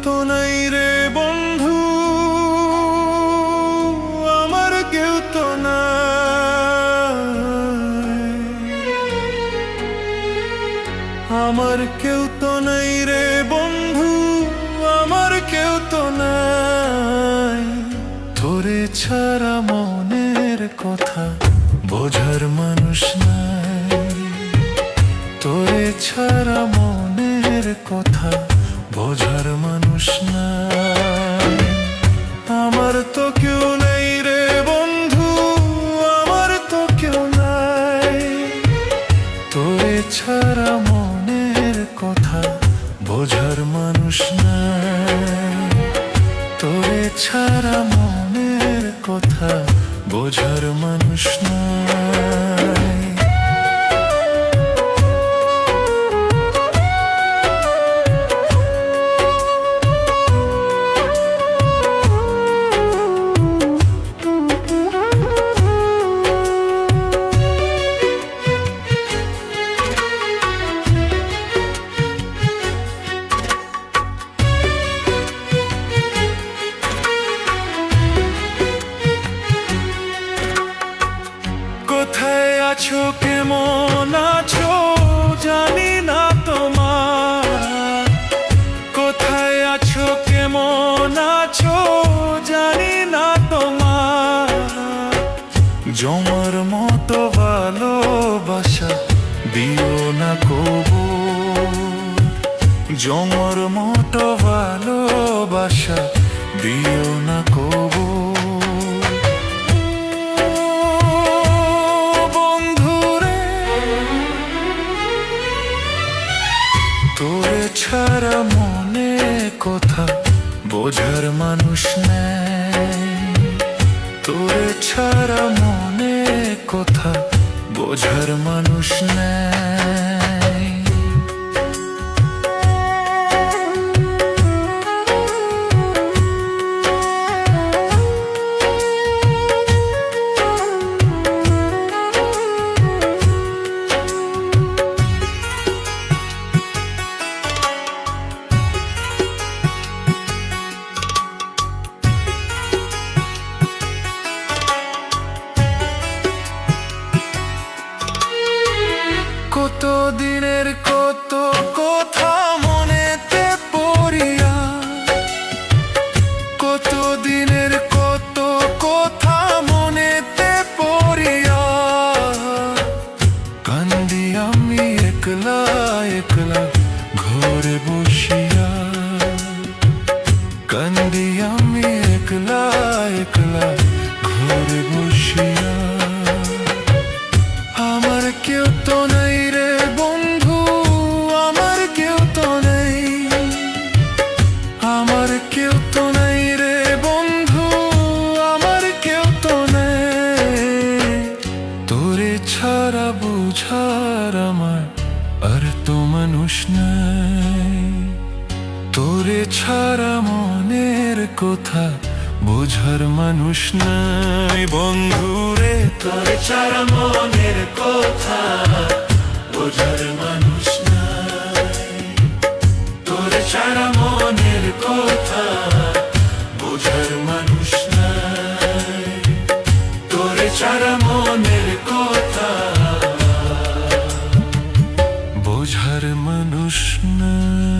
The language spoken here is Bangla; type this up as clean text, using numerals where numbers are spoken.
তো নাই রে বন্ধু, আমার কেউ তো নাই, আমার কেউ তো নাই রে বন্ধু, আমার কেউ তো নাই। তোরে ছাড়া মনের কথা বোঝার মানুষ নাই, তোরে ছাড়া মনের কথা বোঝার মানুষ নাই। আমার তো কেউ নেই রে বন্ধু, আমার তো কেউ নাই। তোরে ছাড়া মনের কথা বোঝার মানুষ নাই, তোরে ছাড়া মনের কথা বোঝার মানুষ নাই। কোথায় আছো, কেমন আছো জানি না তোমার, কোথায় আছো কেমন আছো জানি না তোমার। জমার মতো ভালোবাসা দিও না কবু, জমার মতো ভালোবাসা দিও না কবু। তোরে ছাড়া মনে কথা বোঝার মানুষ নেই, তোরে ছাড়া মনে কথা বোঝার মানুষ নেই। কত দিনের কত কথা মনেতে পড়িয়া, কত দিনের কত কথা মনেতে পড়িয়া। কান্দি আমি একলা একলা ঘরে বসিয়া, কান্দি আমি একলা একলা ঘরে বসিয়া। আমার কেউ তো নাই রে বন্ধু, আমার কেউ তো নাই, আমার কেউ তো নাই রে বন্ধু, আমার কেউ তো নাই। তোরে ছাড়া বুঝার আমার আর তো মানুষ নাই, তোরে ছাড়া মনের কথা বোঝার মানুষ নাই। বন্ধুরে তোরে ছাড়া মনের কথা বোঝার মানুষ নাই, তোরে ছাড়া মনের কথা বোঝার মানুষ নাই, তোরে ছাড়া মনের কথা বোঝার মানুষ নাই।